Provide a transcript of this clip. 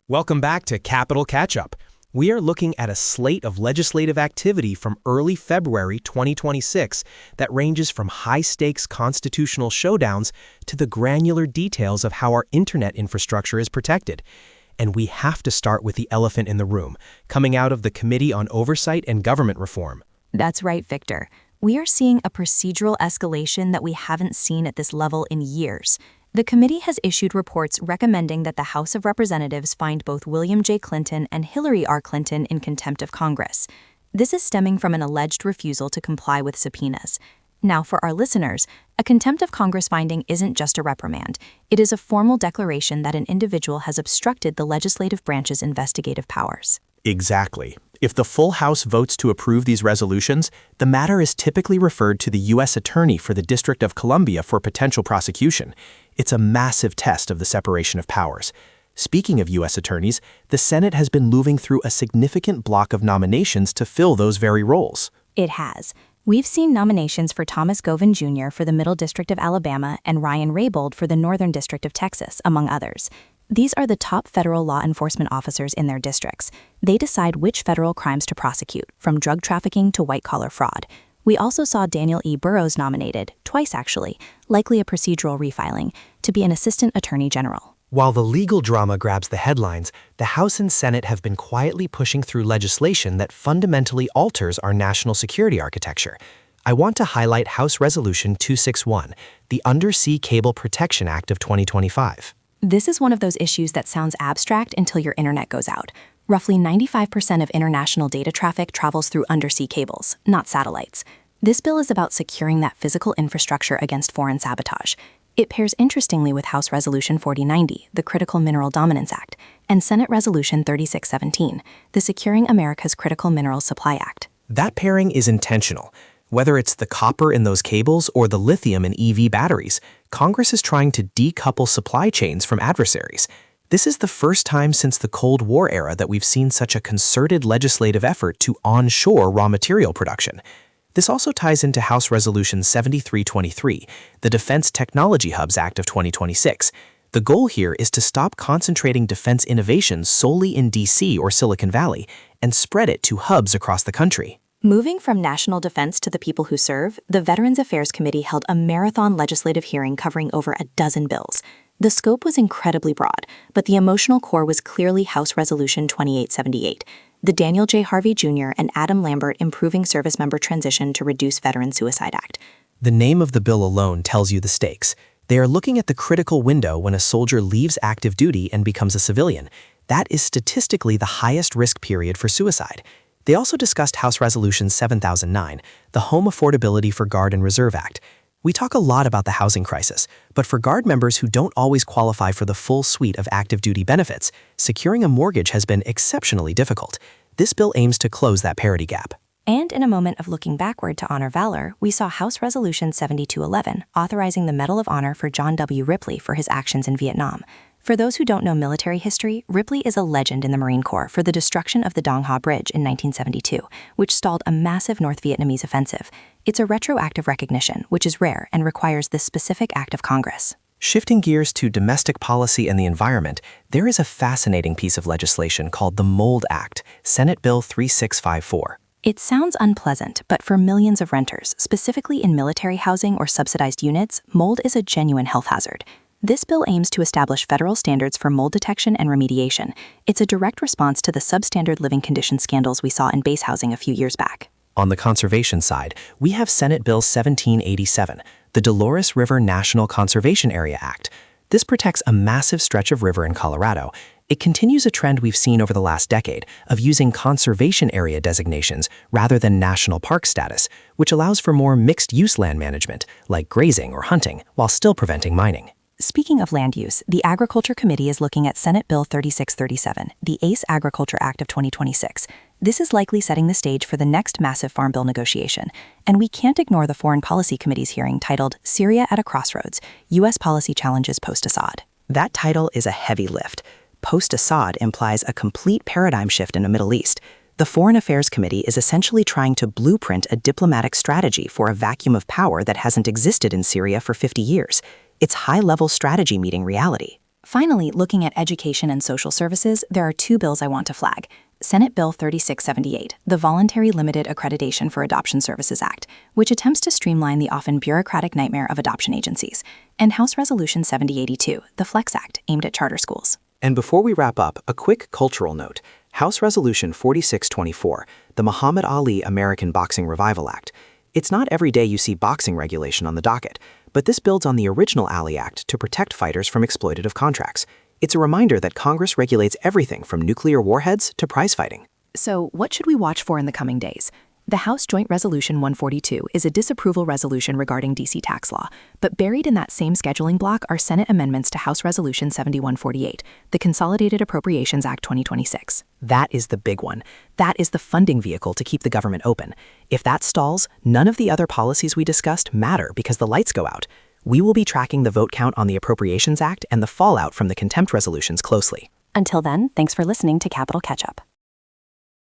Welcome back to Capital Catch-Up. We are looking at a slate of legislative activity from early February 2026 that ranges from high-stakes constitutional showdowns to the granular details of how our internet infrastructure is protected. And we have to start with the elephant in the room, coming out of the Committee on Oversight and Government Reform. That's right, Victor. We are seeing a procedural escalation that we haven't seen at this level in years. The committee has issued reports recommending that the House of Representatives find both William J. Clinton and Hillary R. Clinton in contempt of Congress. This is stemming from an alleged refusal to comply with subpoenas. Now, for our listeners, a contempt of Congress finding isn't just a reprimand. It is a formal declaration that an individual has obstructed the legislative branch's investigative powers. Exactly. If the full House votes to approve these resolutions, the matter is typically referred to the U.S. Attorney for the District of Columbia for potential prosecution. It's a massive test of the separation of powers. Speaking of U.S. attorneys, the Senate has been moving through a significant block of nominations to fill those very roles. It has. We've seen nominations for Thomas Govan Jr. for the Middle District of Alabama and Ryan Raybould for the Northern District of Texas, among others. These are the top federal law enforcement officers in their districts. They decide which federal crimes to prosecute, from drug trafficking to white-collar fraud. We also saw Daniel E. Burrows nominated, twice actually, likely a procedural refiling, to be an assistant attorney general. While the legal drama grabs the headlines, the House and Senate have been quietly pushing through legislation that fundamentally alters our national security architecture. I want to highlight House Resolution 261, the Undersea Cable Protection Act of 2025. This is one of those issues that sounds abstract until your internet goes out. Roughly 95% of international data traffic travels through undersea cables, not satellites. This bill is about securing that physical infrastructure against foreign sabotage. It pairs interestingly with House Resolution 4090, the Critical Mineral Dominance Act, and Senate Resolution 3617, the Securing America's Critical Minerals Supply Act. That pairing is intentional. Whether it's the copper in those cables or the lithium in EV batteries, Congress is trying to decouple supply chains from adversaries. This is the first time since the Cold War era that we've seen such a concerted legislative effort to onshore raw material production. This also ties into House Resolution 7323, the Defense Technology Hubs Act of 2026. The goal here is to stop concentrating defense innovations solely in D.C. or Silicon Valley and spread it to hubs across the country. Moving from national defense to the people who serve, the Veterans Affairs Committee held a marathon legislative hearing covering over a dozen bills. The scope was incredibly broad, but the emotional core was clearly House Resolution 2878, the Daniel J. Harvey Jr. and Adam Lambert Improving Service Member Transition to Reduce Veteran Suicide Act. The name of the bill alone tells you the stakes. They are looking at the critical window when a soldier leaves active duty and becomes a civilian. That is statistically the highest risk period for suicide. They also discussed House Resolution 7009, the Home Affordability for Guard and Reserve Act. We talk a lot about the housing crisis, but for Guard members who don't always qualify for the full suite of active duty benefits, securing a mortgage has been exceptionally difficult. This bill aims to close that parity gap. And in a moment of looking backward to honor valor, we saw House Resolution 7211, authorizing the Medal of Honor for John W. Ripley for his actions in Vietnam. For those who don't know military history, Ripley is a legend in the Marine Corps for the destruction of the Dong Ha Bridge in 1972, which stalled a massive North Vietnamese offensive. It's a retroactive recognition, which is rare and requires this specific act of Congress. Shifting gears to domestic policy and the environment, there is a fascinating piece of legislation called the MOLD Act, Senate Bill 3654. It sounds unpleasant, but for millions of renters, specifically in military housing or subsidized units, mold is a genuine health hazard. This bill aims to establish federal standards for mold detection and remediation. It's a direct response to the substandard living condition scandals we saw in base housing a few years back. On the conservation side, we have Senate Bill 1787, the Dolores River National Conservation Area Act. This protects a massive stretch of river in Colorado. It continues a trend we've seen over the last decade of using conservation area designations rather than national park status, which allows for more mixed-use land management, like grazing or hunting, while still preventing mining. Speaking of land use, the Agriculture Committee is looking at Senate Bill 3637, the ACE Agriculture Act of 2026. This is likely setting the stage for the next massive farm bill negotiation, and we can't ignore the Foreign Policy Committee's hearing titled Syria at a Crossroads, U.S. Policy Challenges Post-Assad. That title is a heavy lift. Post-Assad implies a complete paradigm shift in the Middle East. The Foreign Affairs Committee is essentially trying to blueprint a diplomatic strategy for a vacuum of power that hasn't existed in Syria for 50 years. It's high-level strategy meeting reality. Finally, looking at education and social services, there are two bills I want to flag. Senate Bill 3678, the Voluntary Limited Accreditation for Adoption Services Act, which attempts to streamline the often bureaucratic nightmare of adoption agencies, and House Resolution 7082, the FLEX Act, aimed at charter schools. And before we wrap up, a quick cultural note. House Resolution 4624, the Muhammad Ali American Boxing Revival Act. It's not every day you see boxing regulation on the docket, but this builds on the original Ali Act to protect fighters from exploitative contracts. It's a reminder that Congress regulates everything from nuclear warheads to prize fighting. So, what should we watch for in the coming days? The House Joint Resolution 142 is a disapproval resolution regarding D.C. tax law, but buried in that same scheduling block are Senate amendments to House Resolution 7148, the Consolidated Appropriations Act 2026. That is the big one. That is the funding vehicle to keep the government open. If that stalls, none of the other policies we discussed matter because the lights go out. We will be tracking the vote count on the Appropriations Act and the fallout from the contempt resolutions closely. Until then, thanks for listening to Capital Catch-Up.